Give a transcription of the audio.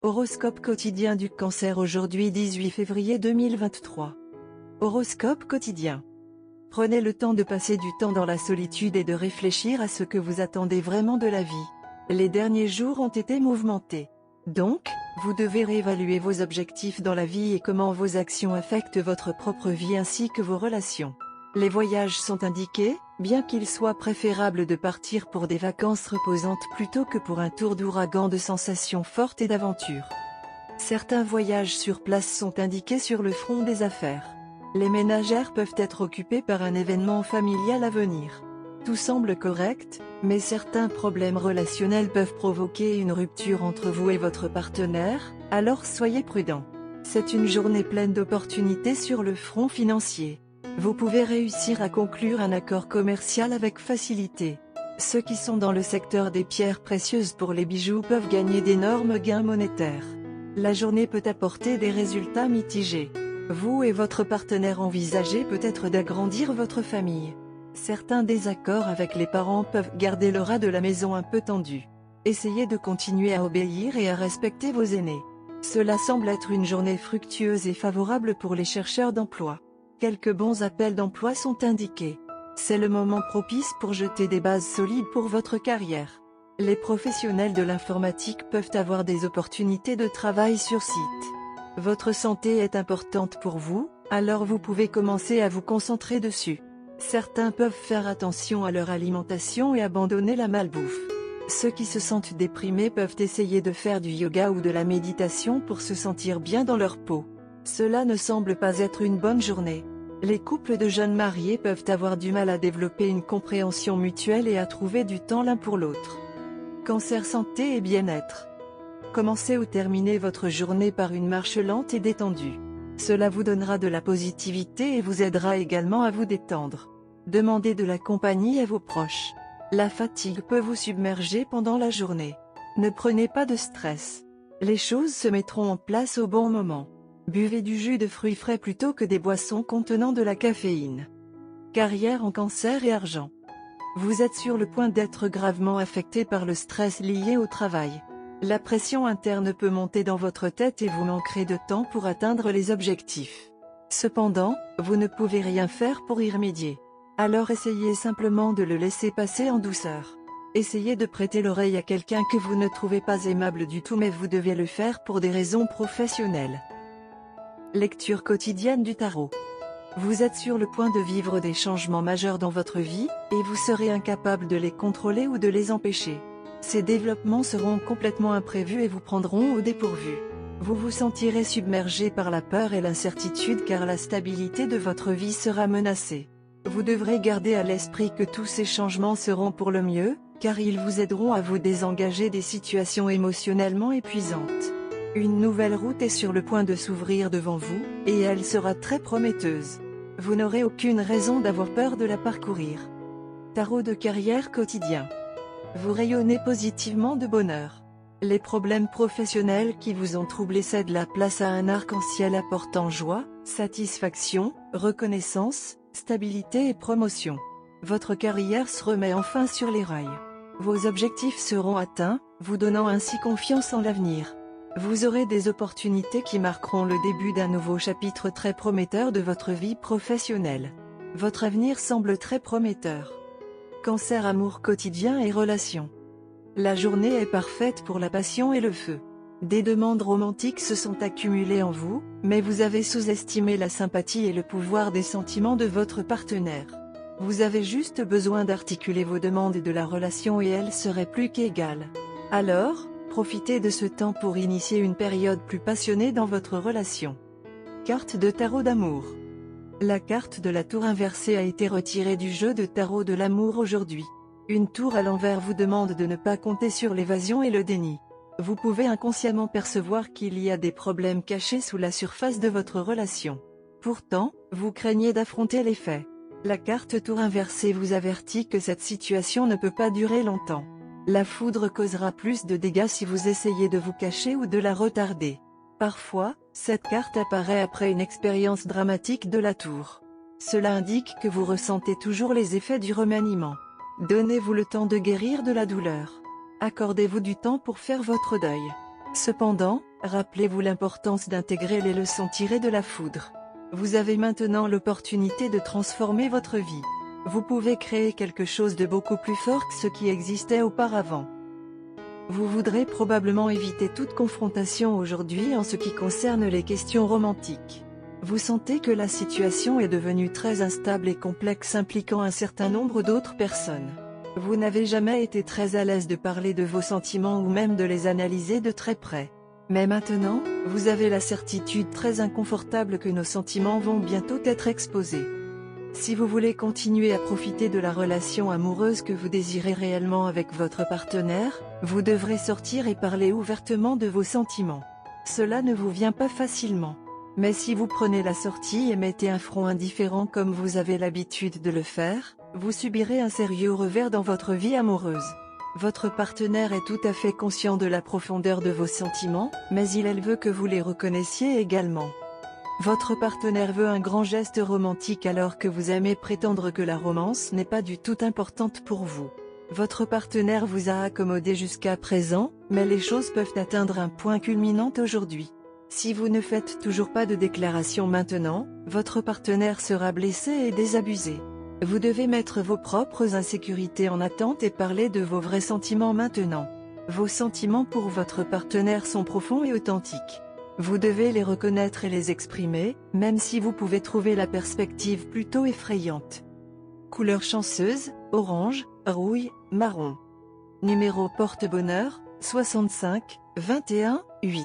Horoscope quotidien du Cancer aujourd'hui 18 février 2023. Horoscope quotidien. Prenez le temps de passer du temps dans la solitude et de réfléchir à ce que vous attendez vraiment de la vie. Les derniers jours ont été mouvementés. Donc, vous devez réévaluer vos objectifs dans la vie et comment vos actions affectent votre propre vie ainsi que vos relations. Les voyages sont indiqués, bien qu'il soit préférable de partir pour des vacances reposantes plutôt que pour un tour d'ouragan de sensations fortes et d'aventures. Certains voyages sur place sont indiqués sur le front des affaires. Les ménagères peuvent être occupées par un événement familial à venir. Tout semble correct, mais certains problèmes relationnels peuvent provoquer une rupture entre vous et votre partenaire, alors soyez prudents. C'est une journée pleine d'opportunités sur le front financier. Vous pouvez réussir à conclure un accord commercial avec facilité. Ceux qui sont dans le secteur des pierres précieuses pour les bijoux peuvent gagner d'énormes gains monétaires. La journée peut apporter des résultats mitigés. Vous et votre partenaire envisagez peut-être d'agrandir votre famille. Certains désaccords avec les parents peuvent garder le rat de la maison un peu tendu. Essayez de continuer à obéir et à respecter vos aînés. Cela semble être une journée fructueuse et favorable pour les chercheurs d'emploi. Quelques bons appels d'emploi sont indiqués. C'est le moment propice pour jeter des bases solides pour votre carrière. Les professionnels de l'informatique peuvent avoir des opportunités de travail sur site. Votre santé est importante pour vous, alors vous pouvez commencer à vous concentrer dessus. Certains peuvent faire attention à leur alimentation et abandonner la malbouffe. Ceux qui se sentent déprimés peuvent essayer de faire du yoga ou de la méditation pour se sentir bien dans leur peau. Cela ne semble pas être une bonne journée. Les couples de jeunes mariés peuvent avoir du mal à développer une compréhension mutuelle et à trouver du temps l'un pour l'autre. Cancer santé et bien-être. Commencez ou terminez votre journée par une marche lente et détendue. Cela vous donnera de la positivité et vous aidera également à vous détendre. Demandez de la compagnie à vos proches. La fatigue peut vous submerger pendant la journée. Ne prenez pas de stress. Les choses se mettront en place au bon moment. Buvez du jus de fruits frais plutôt que des boissons contenant de la caféine. Carrière en cancer et argent. Vous êtes sur le point d'être gravement affecté par le stress lié au travail. La pression interne peut monter dans votre tête et vous manquerez de temps pour atteindre les objectifs. Cependant, vous ne pouvez rien faire pour y remédier. Alors essayez simplement de le laisser passer en douceur. Essayez de prêter l'oreille à quelqu'un que vous ne trouvez pas aimable du tout mais vous devez le faire pour des raisons professionnelles. Lecture quotidienne du tarot. Vous êtes sur le point de vivre des changements majeurs dans votre vie, et vous serez incapable de les contrôler ou de les empêcher. Ces développements seront complètement imprévus et vous prendront au dépourvu. Vous vous sentirez submergé par la peur et l'incertitude car la stabilité de votre vie sera menacée. Vous devrez garder à l'esprit que tous ces changements seront pour le mieux, car ils vous aideront à vous désengager des situations émotionnellement épuisantes. Une nouvelle route est sur le point de s'ouvrir devant vous, et elle sera très prometteuse. Vous n'aurez aucune raison d'avoir peur de la parcourir. Tarot de carrière quotidien. Vous rayonnez positivement de bonheur. Les problèmes professionnels qui vous ont troublé cèdent la place à un arc-en-ciel apportant joie, satisfaction, reconnaissance, stabilité et promotion. Votre carrière se remet enfin sur les rails. Vos objectifs seront atteints, vous donnant ainsi confiance en l'avenir. Vous aurez des opportunités qui marqueront le début d'un nouveau chapitre très prometteur de votre vie professionnelle. Votre avenir semble très prometteur. Cancer amour quotidien et relations. La journée est parfaite pour la passion et le feu. Des demandes romantiques se sont accumulées en vous, mais vous avez sous-estimé la sympathie et le pouvoir des sentiments de votre partenaire. Vous avez juste besoin d'articuler vos demandes de la relation et elle serait plus qu'égale. Alors, profitez de ce temps pour initier une période plus passionnée dans votre relation. Carte de tarot d'amour. La carte de la tour inversée a été retirée du jeu de tarot de l'amour aujourd'hui. Une tour à l'envers vous demande de ne pas compter sur l'évasion et le déni. Vous pouvez inconsciemment percevoir qu'il y a des problèmes cachés sous la surface de votre relation. Pourtant, vous craignez d'affronter les faits. La carte tour inversée vous avertit que cette situation ne peut pas durer longtemps. La foudre causera plus de dégâts si vous essayez de vous cacher ou de la retarder. Parfois, cette carte apparaît après une expérience dramatique de la tour. Cela indique que vous ressentez toujours les effets du remaniement. Donnez-vous le temps de guérir de la douleur. Accordez-vous du temps pour faire votre deuil. Cependant, Rappelez-vous l'importance d'intégrer les leçons tirées de la foudre. Vous avez maintenant l'opportunité de transformer votre vie. Vous pouvez créer quelque chose de beaucoup plus fort que ce qui existait auparavant. Vous voudrez probablement éviter toute confrontation aujourd'hui en ce qui concerne les questions romantiques. Vous sentez que la situation est devenue très instable et complexe impliquant un certain nombre d'autres personnes. Vous n'avez jamais été très à l'aise de parler de vos sentiments ou même de les analyser de très près. Mais maintenant, vous avez la certitude très inconfortable que nos sentiments vont bientôt être exposés. Si vous voulez continuer à profiter de la relation amoureuse que vous désirez réellement avec votre partenaire, vous devrez sortir et parler ouvertement de vos sentiments. Cela ne vous vient pas facilement. Mais si vous prenez la sortie et mettez un front indifférent comme vous avez l'habitude de le faire, vous subirez un sérieux revers dans votre vie amoureuse. Votre partenaire est tout à fait conscient de la profondeur de vos sentiments, mais elle veut que vous les reconnaissiez également. Votre partenaire veut un grand geste romantique alors que vous aimez prétendre que la romance n'est pas du tout importante pour vous. Votre partenaire vous a accommodé jusqu'à présent, mais les choses peuvent atteindre un point culminant aujourd'hui. Si vous ne faites toujours pas de déclaration maintenant, votre partenaire sera blessé et désabusé. Vous devez mettre vos propres insécurités en attente et parler de vos vrais sentiments maintenant. Vos sentiments pour votre partenaire sont profonds et authentiques. Vous devez les reconnaître et les exprimer, même si vous pouvez trouver la perspective plutôt effrayante. Couleur chanceuse, orange, rouille, marron. Numéro porte-bonheur, 65, 21, 8.